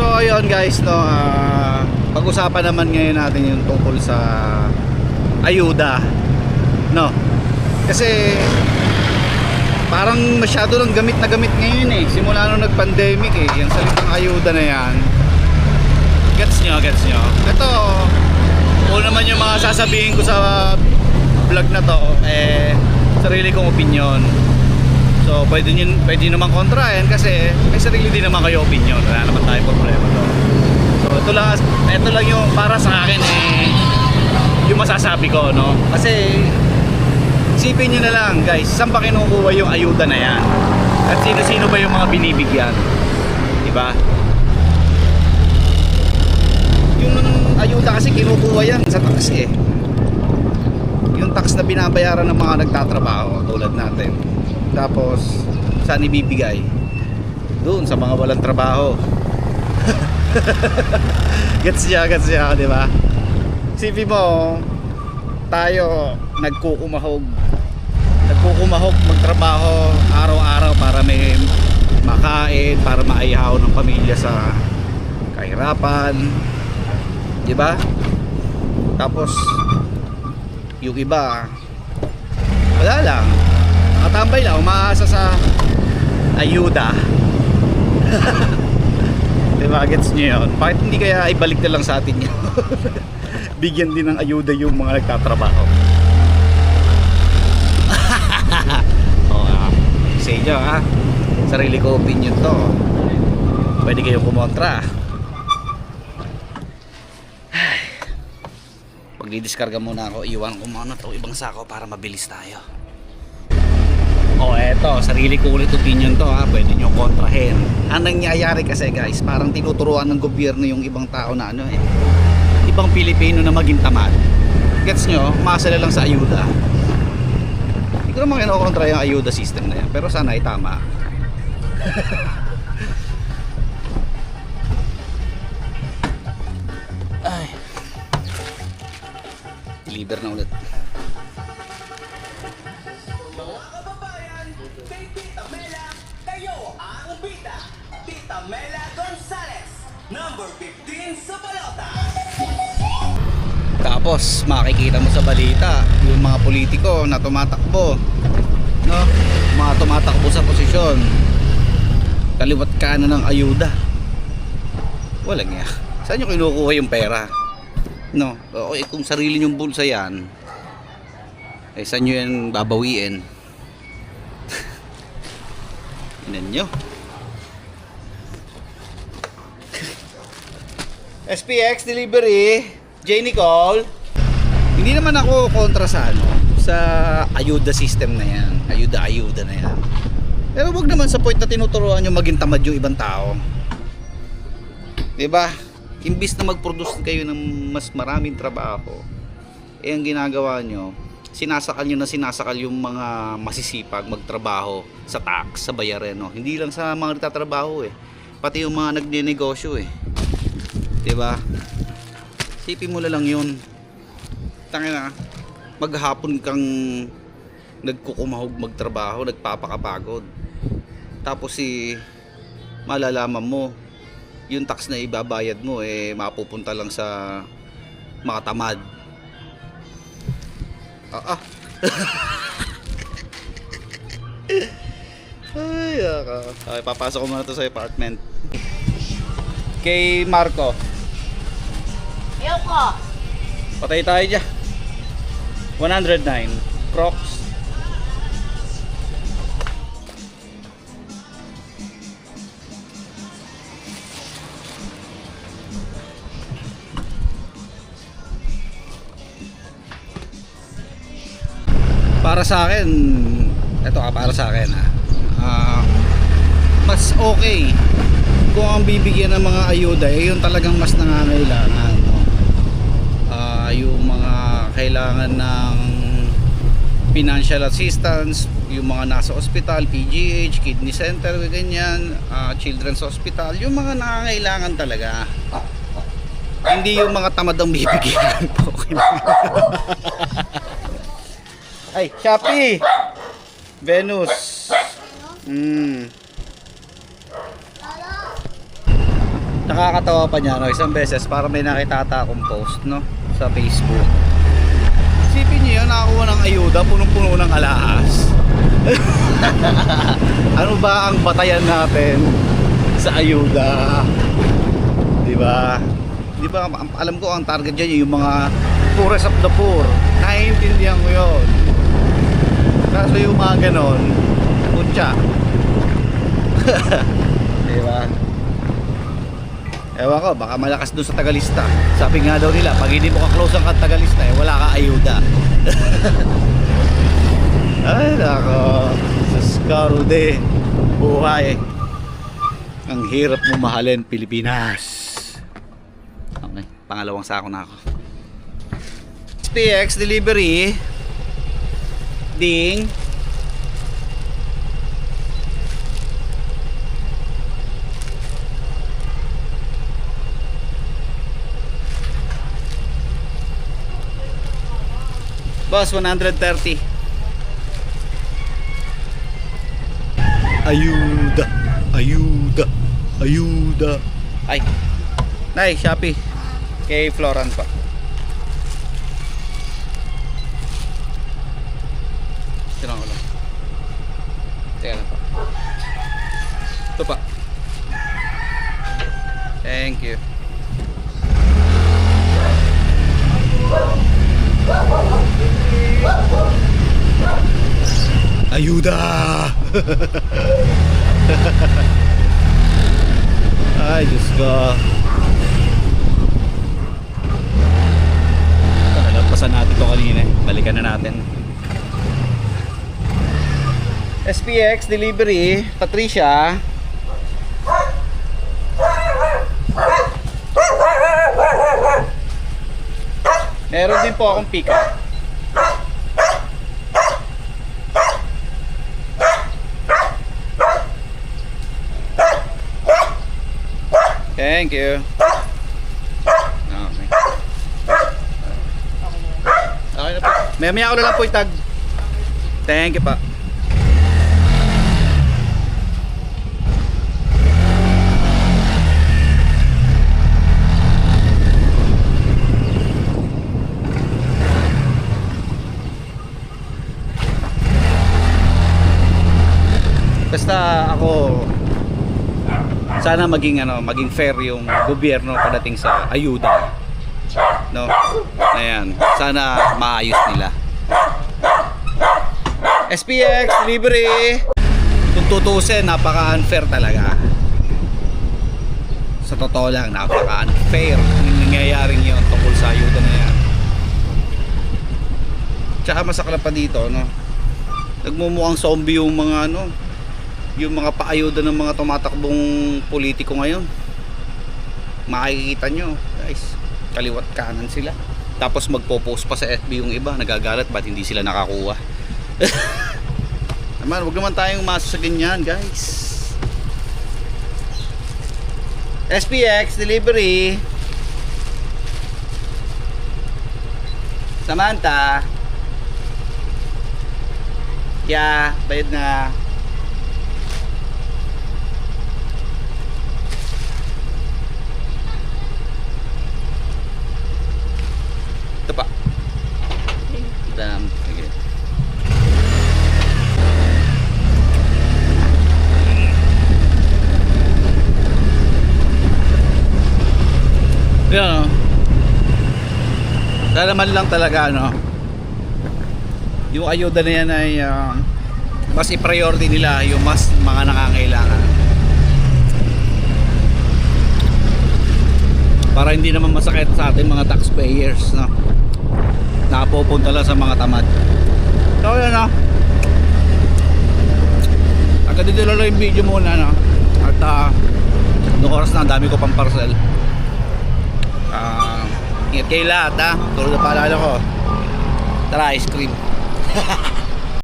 So ayun guys, no, pag-usapan naman ngayon natin yung tungkol sa ayuda, no? Kasi parang masyado nang gamit na gamit ngayon eh, simula nung nag-pandemic eh, yung salitang ayuda na yan. Gets nyo? Ito, kung naman yung mga sasabihin ko sa vlog na to, sarili kong opinion. So pwede naman kontrahin kasi may sarili din naman kayo opinion, wala naman tayo problema to. So ito lang yung para sa akin yung masasabi ko, no? Kasi isipin nyo na lang guys, saan ba kinukuha yung ayuda na yan? At sino-sino ba yung mga binibigyan? Diba? Yung ayuda kasi kinukuha yan sa tax eh. Yung tax na binabayaran ng mga nagtatrabaho tulad natin. Tapos saan ibibigay? Doon sa mga walang trabaho. Gets niya, diba? Isipin mo, tayo nagkukumahog magtrabaho araw-araw para may makain, para maihaw ng pamilya sa kahirapan, di ba? Tapos yung iba wala lang, nakatambay lang, umaasa sa ayuda. Di ba? Gets nyo yun? Bakit hindi kaya ibalik na lang sa atin yun? Bigyan din ng ayuda yung mga nagtatrabaho. Sa inyo ha, sarili ko opinion to, pwede kayong kumontra. Pag didiskarga muna ako, iwan ko muna to ibang sako para mabilis tayo. Eto, sarili ko ulit opinion to ha, pwede nyo kontrahin. Ang nangyayari kasi guys, parang tinuturuan ng gobyerno yung ibang tao na ibang Pilipino na maging tamad. Gets nyo, umasa na lang sa ayuda. Hindi ko naman kinokontra yung ayuda system na yan, pero sana ay tama. Ay, deliver na ulit. Mga kababayan, kay Tita Mela, kayo ang bida. Tita Mela Gonzales, number 15 sa balota. Tapos makikita mo sa balita yung mga politiko na tumatakbo, no? Mga tumatakbo sa posisyon, kaliwat kanan ng ayuda. Walang niya. Saan nyo kinukuha yung pera? No? Kung sarili nyong bulsa yan, saan nyo yan babawiin? Inan nyo. SPX Delivery, J. Nicole. Hindi naman ako kontra sa sa ayuda system na yan, ayuda na yan, pero wag naman sa point na tinuturuan nyo maging tamad yung ibang tao, diba? Imbis na mag-produce kayo ng mas maraming trabaho, ang ginagawa nyo, sinasakal yung mga masisipag magtrabaho sa tax, sa bayarin, no? Hindi lang sa mga nagtatrabaho pati yung mga nagnenegosyo diba? Sipin mo lang yun. Tangina, maghapon kang nagkukumahog magtrabaho, nagpapakapagod. Tapos malalaman mo yung tax na ibabayad mo mapupunta lang sa mga tamad. Ay, papasok ko muna to sa apartment. Kay Marco. Ayoko. Patay tayo dyan. 109 Crocs. Para sa akin, para sa akin mas okay kung ang bibigyan ng mga ayuda yung talagang mas nangangailangan, no? Yung mga kailangan ng financial assistance, yung mga nasa ospital, PGH, kidney center, ganyan, children's hospital, yung mga nangangailangan talaga, hindi yung mga tamad ang bibigyan. Ay, Shopee, Venus. Saka nakakatawa pa niya, no? Isang beses para may nakita akong post, no? Sa Facebook. Isipin niyo yun, nakakuha ng ayuda, punong-puno ng alahas. Ano ba ang batayan natin sa ayuda? Di ba? Di ba, alam ko ang target dyan yung mga poorest of the poor. Naiintindihan ko yun. Kaso yung mga ganon, putya. Di ba? Ewan ko, baka malakas doon sa tagalista. Sabi nga daw nila, pag hindi mo ka-close ang tagalista, eh, wala ka ayuda. Ay, nako. Suskarode. Buhay. Ang hirap mo mahalin, Pilipinas. Okay, pangalawang sako na ako. SPX delivery. Ding. Boss, 130. Ayuda. Ayuda. Ayuda. Ay. Nay, Shopee. Kay Floran pa. Tirang ko lang. Teka lang pa. Ito pa. Thank you. Ayuda! Ay, Diyos ko. Nalampasan natin ito kanina. Balikan na natin. SPX delivery, Patricia. Meron din po akong pick-up. Thank you. Okay. Okay na po. Maya ko na lang po itag. Thank you pa. Basta ako sana maging fair yung gobyerno pagdating sa ayuda, no? Ayan, sana maayos nila. SPX delivery. Kung tutusin, napaka-unfair talaga. Sa totoo lang, napaka-unfair yung nangyayaring yun tungkol sa ayuda na yan. Tsaka masaklap pa dito, no? Nagmumukhang zombie yung mga yung mga paayuda ng mga tumatakbong politiko ngayon. Makikita nyo guys, kaliwat kanan sila. Tapos magpo-post pa sa FB yung iba, nagagalit ba't hindi sila nakakuha. Naman, wag naman tayong umasa sa ganyan guys. SPX delivery. Samantha. Yeah, bayad na. Ito pa. Sige. Yan, kaya naman lang talaga yung ayuda na yan ay mas i-priority nila yung mas mga nangangailangan para hindi naman masakit sa ating mga taxpayers, no? Nakapupunta lang sa mga tamad. So yun, agad dito lang yung video muna, no? At noong oras na, dami ko pang parcel. Ingat kayo lahat, tulad na paalala ko, tara ice cream.